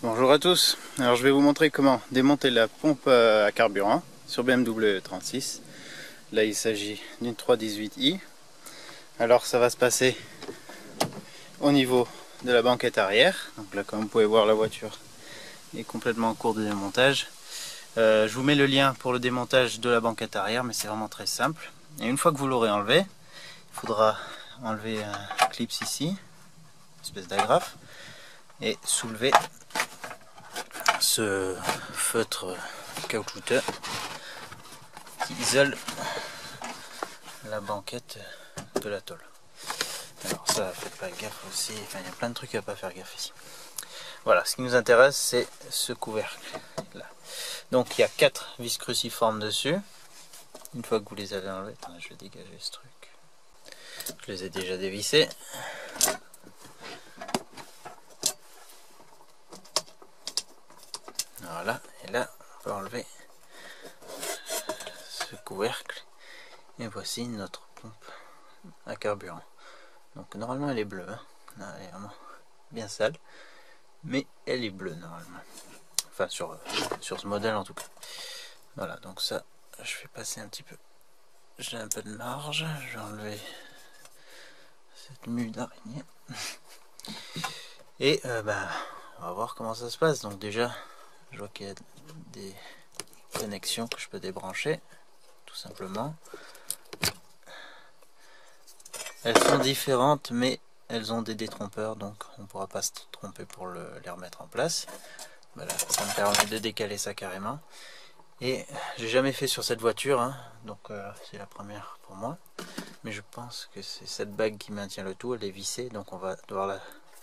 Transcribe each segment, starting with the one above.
Bonjour à tous, alors je vais vous montrer comment démonter la pompe à carburant sur BMW 36. Là il s'agit d'une 318i. Alors ça va se passer au niveau de la banquette arrière. Donc là comme vous pouvez voir la voiture est complètement en cours de démontage. Je vous mets le lien pour le démontage de la banquette arrière, mais c'est vraiment très simple. Et une fois que vous l'aurez enlevé, il faudra enlever un clip ici, une espèce d'agrafe, et soulever ce feutre caoutchouteux qui isole la banquette de la tôle. Alors ça, faites pas gaffe aussi, enfin il y a plein de trucs à pas faire gaffe ici. Voilà, ce qui nous intéresse c'est ce couvercle là. Donc il y a 4 vis cruciformes dessus. Une fois que vous les avez enlevés, attendez, je vais dégager ce truc. Je les ai déjà dévissés. Voilà, et là on peut enlever ce couvercle. Et voici notre pompe à carburant. Donc normalement elle est bleue, hein. Là, elle est vraiment bien sale, mais elle est bleue normalement. Enfin sur ce modèle en tout cas. Voilà, donc ça, je vais passer un petit peu. J'ai un peu de marge, je vais enlever cette mue d'araignée. Et on va voir comment ça se passe. Donc déjà, je vois qu'il y a des connexions que je peux débrancher, tout simplement. Elles sont différentes, mais elles ont des détrompeurs, donc on ne pourra pas se tromper pour les remettre en place. Voilà, ça me permet de décaler ça carrément. Et j'ai jamais fait sur cette voiture, hein, donc c'est la première pour moi. Mais je pense que c'est cette bague qui maintient le tout, elle est vissée, donc on va devoir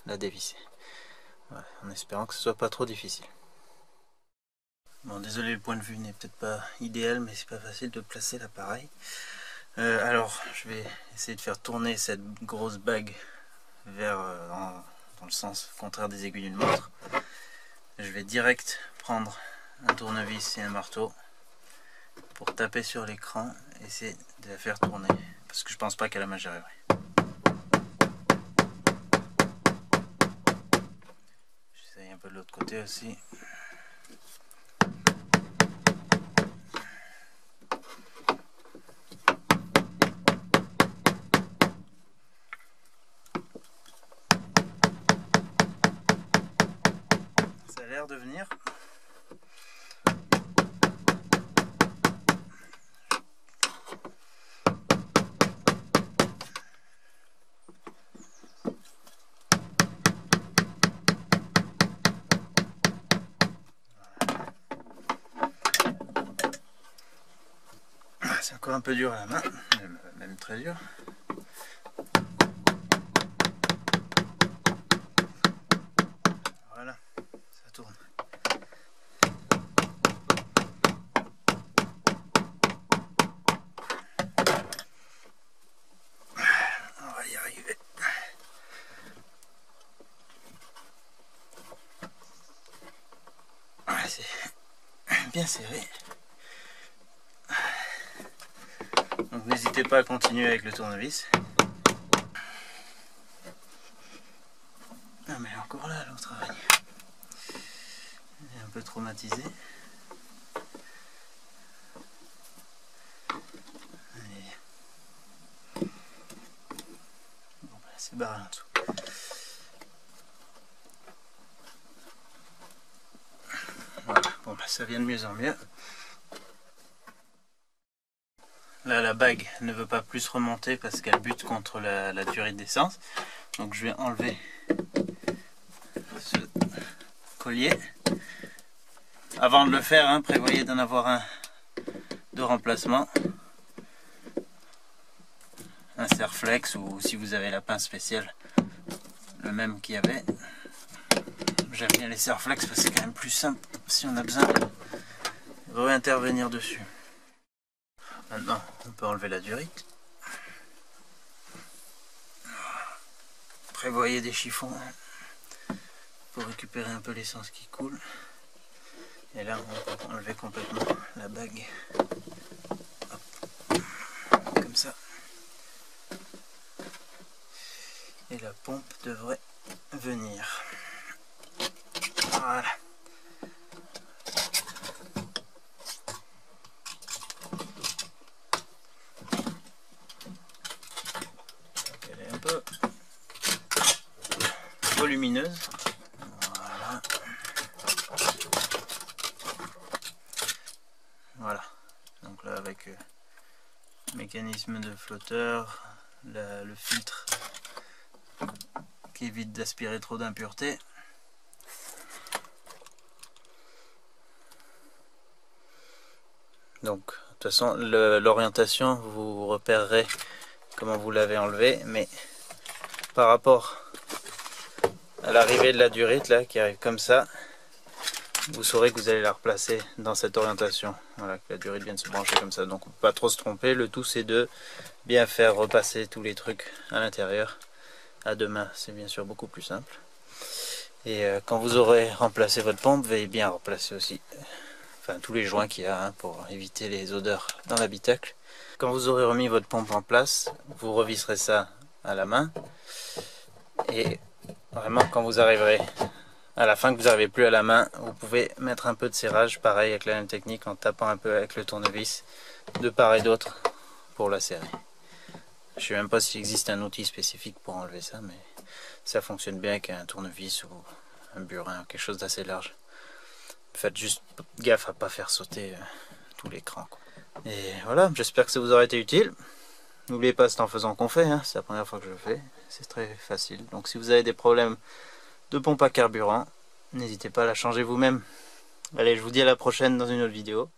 la dévisser. Voilà, en espérant que ce soit pas trop difficile. Bon, désolé, le point de vue n'est peut-être pas idéal, mais c'est pas facile de placer l'appareil. Alors, je vais essayer de faire tourner cette grosse bague vers dans le sens contraire des aiguilles d'une montre. Je vais direct prendre un tournevis et un marteau pour taper sur l'écran et essayer de la faire tourner, parce que je pense pas qu'elle la j'arriverai. J'essaye un peu de l'autre côté aussi. Ça a l'air de venir. C'est encore un peu dur à la main, même très dur. Voilà, ça tourne. On va y arriver. Ouais, c'est bien serré. Donc n'hésitez pas à continuer avec le tournevis. Ah mais encore là l'autre araignée. Elle est un peu traumatisée. Bon, c'est barré en dessous. Voilà. Bon ça vient de mieux en mieux. Là la bague ne veut pas plus remonter parce qu'elle bute contre la durée d'essence. Donc je vais enlever ce collier. Avant de le faire, hein, prévoyez d'en avoir un de remplacement. Un serre-flex ou si vous avez la pince spéciale, le même qu'il y avait. J'aime bien les serre-flex parce que c'est quand même plus simple si on a besoin de réintervenir dessus. Maintenant, on peut enlever la durite. Prévoyez des chiffons pour récupérer un peu l'essence qui coule. Et là, on peut enlever complètement la bague. Hop. Comme ça. Et la pompe devrait venir. Voilà. Elle est un peu volumineuse. Voilà. Voilà. Donc là avec mécanisme de flotteur, le filtre qui évite d'aspirer trop d'impuretés. Donc de toute façon l'orientation vous repérerez comment vous l'avez enlevé, mais par rapport à l'arrivée de la durite là qui arrive comme ça, vous saurez que vous allez la replacer dans cette orientation. Voilà, que la durite vient de se brancher comme ça, donc on ne peut pas trop se tromper. Le tout c'est de bien faire repasser tous les trucs à l'intérieur. À deux mains c'est bien sûr beaucoup plus simple. Et quand vous aurez remplacé votre pompe, veuillez bien replacer aussi tous les joints qu'il y a hein, pour éviter les odeurs dans l'habitacle. Quand vous aurez remis votre pompe en place, vous revisserez ça à la main. Et vraiment quand vous arriverez à la fin, que vous n'arrivez plus à la main, vous pouvez mettre un peu de serrage, pareil avec la même technique, en tapant un peu avec le tournevis de part et d'autre pour la serrer. Je ne sais même pas s'il existe un outil spécifique pour enlever ça, mais ça fonctionne bien avec un tournevis ou un burin, quelque chose d'assez large. Faites juste gaffe à ne pas faire sauter tout l'écran. Et voilà, j'espère que ça vous aura été utile. N'oubliez pas, c'est en faisant qu'on fait, hein. C'est la première fois que je le fais, c'est très facile. Donc si vous avez des problèmes de pompe à carburant, n'hésitez pas à la changer vous-même. Allez, je vous dis à la prochaine dans une autre vidéo.